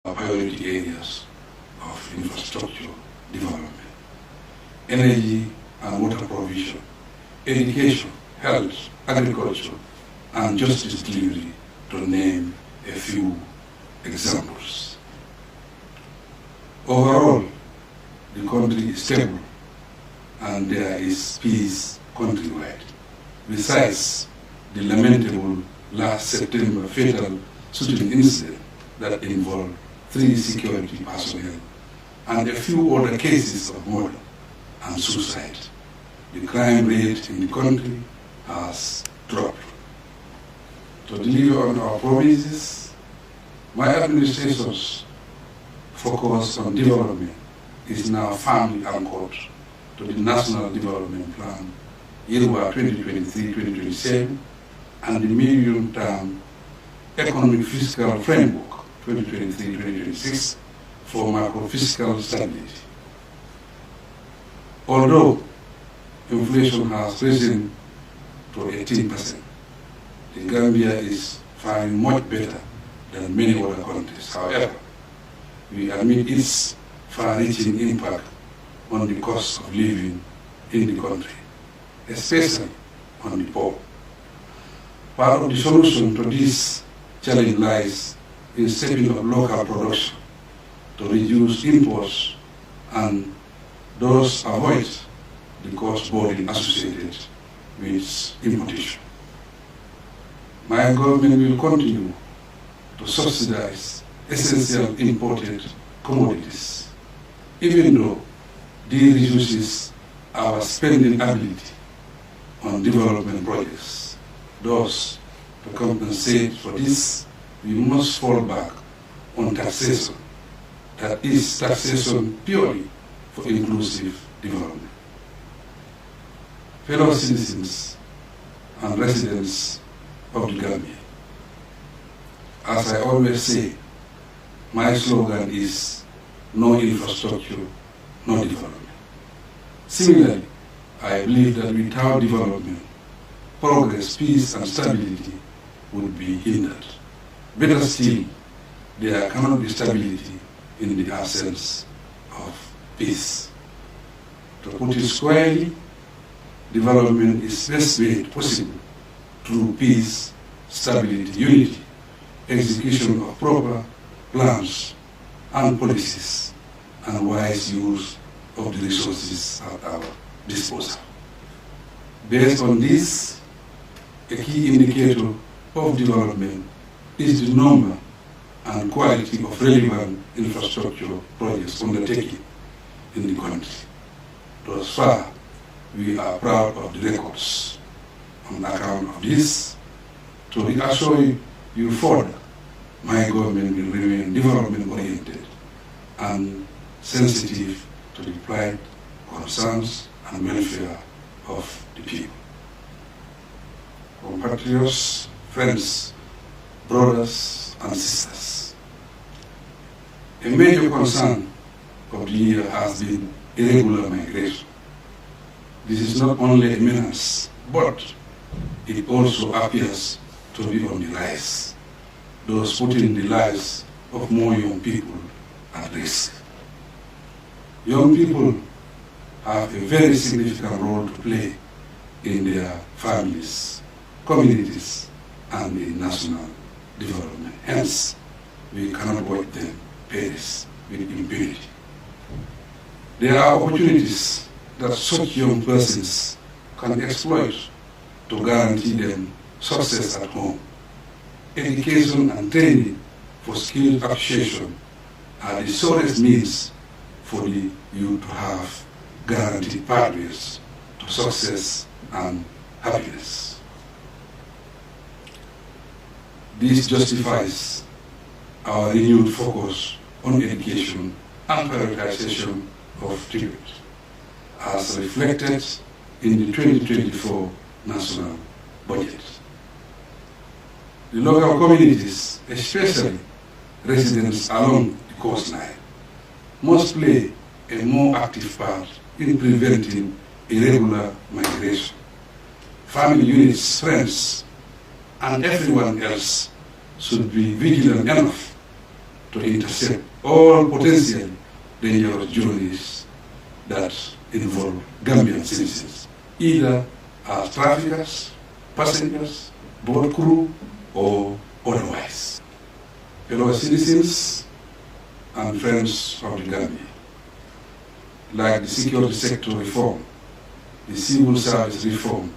priority areas of infrastructure development: energy and water provision, education, health, agriculture, and justice delivery, to name a few examples. Overall, the country is stable and there is peace countrywide. Besides the lamentable last September fatal shooting incident that involved 3 security personnel and a few other cases of murder and suicide, the crime rate in the country has dropped. To deliver on our promises, my administration's focus on development is now firmly anchored to the National Development Plan, year 2023-2027, and the medium-term Economic Fiscal Framework, 2023-2026, for macro-fiscal stability. Although inflation has risen to 18%, the Gambia is faring much better than many other countries. However, we admit its far-reaching impact on the cost of living in the country, especially on the poor. Part of the solution to this challenge lies in stepping up local production to reduce imports and thus avoid the cost burden associated with importation. My government will continue to subsidize essential imported commodities, even though this reduces our spending ability on development projects. Thus, to compensate for this, we must fall back on taxation, that is, taxation purely for inclusive development. Fellow citizens and residents of the Gambia, as I always say, my slogan is no infrastructure, no development. Similarly, I believe that without development, progress, peace, and stability would be hindered. Better still, there cannot be stability in the absence of peace. To put it squarely, development is best made possible through peace, stability, unity, execution of proper plans and policies, and wise use of the resources at our disposal. Based on this, a key indicator of development is the number and quality of relevant infrastructure projects undertaken in the country. Thus far, we are proud of the records. On account of this, to reassure you further, my government will remain development-oriented and sensitive to the plight, concerns, and welfare of the people. Compatriots, friends, brothers, and sisters, a major concern of the year has been irregular migration. This is not only a menace, but it also appears to be on the rise, thus putting the lives of more young people at risk. Young people have a very significant role to play in their families, communities, and in national development. Hence, we cannot watch them perish with impunity. There are opportunities that such young persons can exploit to guarantee them success at home. Education and training for skill appreciation are the surest means for the youth to have guaranteed pathways to success and happiness. This justifies our renewed focus on education and prioritization of tribute, as reflected in the 2024 national budget. The local communities, especially residents along the coastline, must play a more active part in preventing irregular migration. Family units, friends, and everyone else should be vigilant enough to intercept all potential dangerous journeys that involve Gambian citizens, either as traffickers, passengers, boat crew, or otherwise. Fellow citizens and friends of the Gambia, like the security sector reform, the civil service reform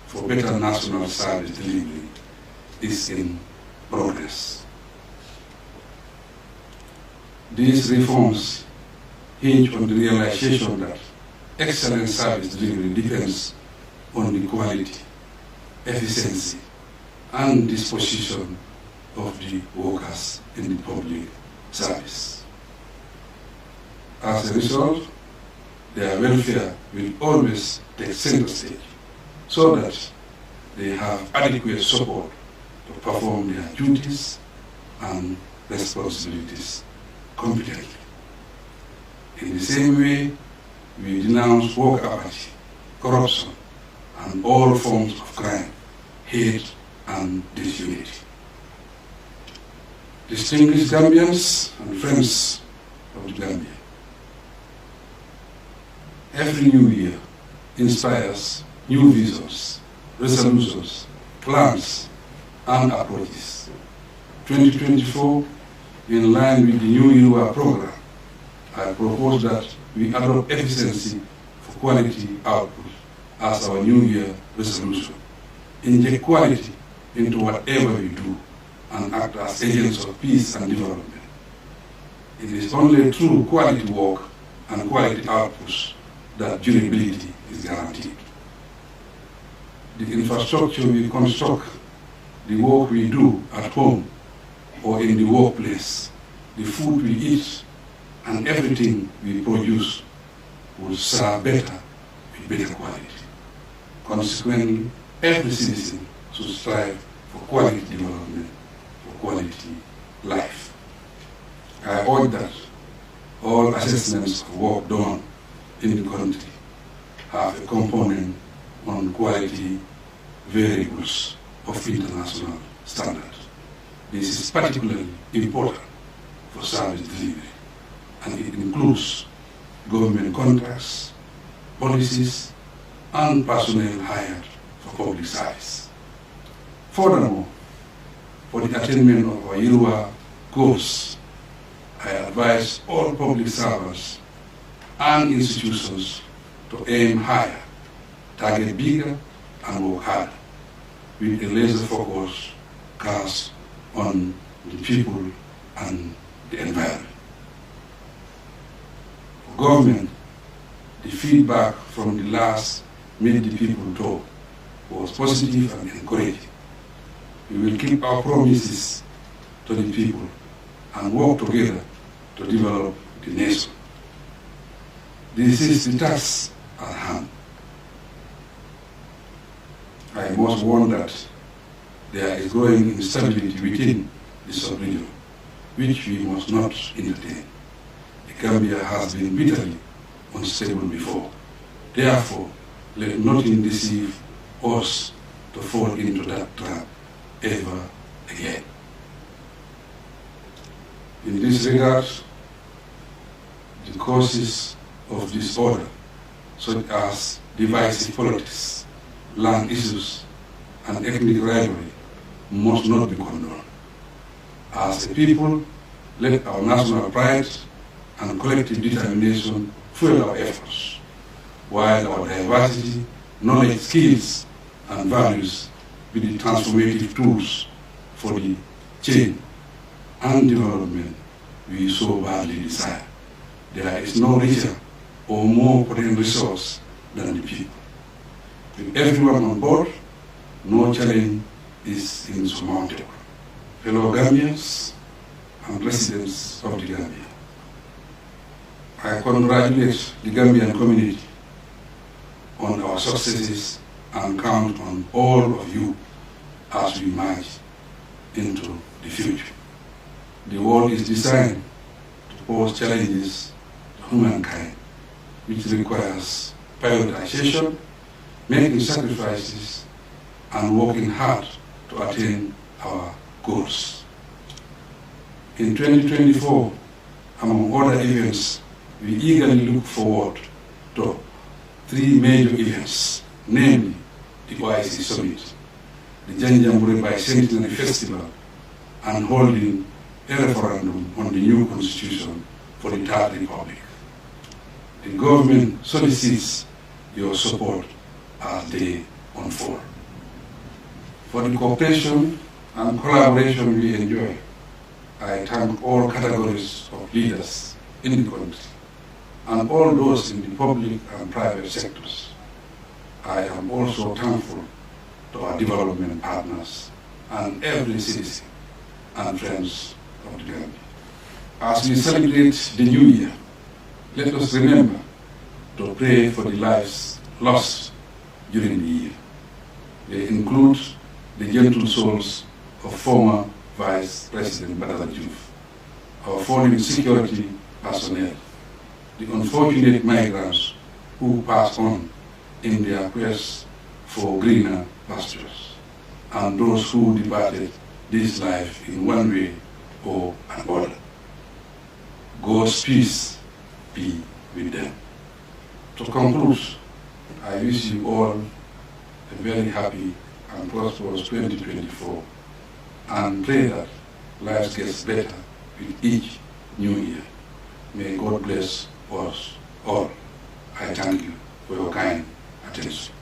for better national service delivery is in progress. These reforms hinge on the realization that excellent service delivery depends on the quality, efficiency, and disposition of the workers in the public service. As a result, their welfare will always take center stage so that they have adequate support to perform their duties and responsibilities competently. In the same way, we denounce work apathy, corruption, and all forms of crime, hate, and disunity. Distinguished Gambians and friends of the Gambia, every new year inspires new visions, resolutions, plans, and approaches. 2024, in line with the New Year program, I propose that we adopt efficiency for quality output as our New Year resolution. Inject quality into whatever we do and act as agents of peace and development. It is only through quality work and quality outputs that durability is guaranteed. The infrastructure we construct, the work we do at home or in the workplace, the food we eat, and everything we produce will serve better with better quality. Consequently, every citizen should strive for quality development, for quality life. I urge that all assessments of work done in the country have a component on quality variables of international standards. This is particularly important for service delivery, and it includes government contracts, policies, and personnel hired for public service. Furthermore, for the attainment of our Yoruba goals, I advise all public servants and institutions to aim higher, target bigger, and work harder, with a laser focus cast on the people and the environment. For government, the feedback from the last Meet the People talk was positive and encouraging. We will keep our promises to the people and work together to develop the nation. This is the task at hand. I must warn that there is growing instability within the sub-region, which we must not entertain. The Gambia has been bitterly unstable before. Therefore, let nothing deceive us to fall into that trap ever again. In this regard, the causes of disorder, such as divisive politics, land issues, and ethnic rivalry, must not be condoned. As a people, let our national pride and collective determination fuel our efforts, while our diversity, knowledge, skills, and values be the transformative tools for the change and development we so badly desire. There is no richer or more potent resource than the people. With everyone on board, no challenge is insurmountable. Fellow Gambians and residents of the Gambia, I congratulate the Gambian community on our successes and count on all of you as we march into the future. The world is designed to pose challenges to humankind, which requires prioritization, making sacrifices, and working hard to attain our goals. In 2024, among other events, we eagerly look forward to 3 major events, namely the OIC Summit, the Janjambure Bicentenary Festival, and holding a referendum on the new constitution for the Third Republic. The government solicits your support as they unfold. For the cooperation and collaboration we enjoy, I thank all categories of leaders in the country and all those in the public and private sectors. I am also thankful to our development partners and every citizen and friends of the Gambia. As we celebrate the new year, let us remember to pray for the lives lost during the year. They include the gentle souls of former Vice President Barrow, our fallen security personnel, the unfortunate migrants who pass on in their quest for greener pastures, and those who departed this life in one way or another. God's peace be with them. To conclude, I wish you all a very happy and prosperous 2024, and pray that life gets better with each new year. May God bless us all. I thank you for your kind attention.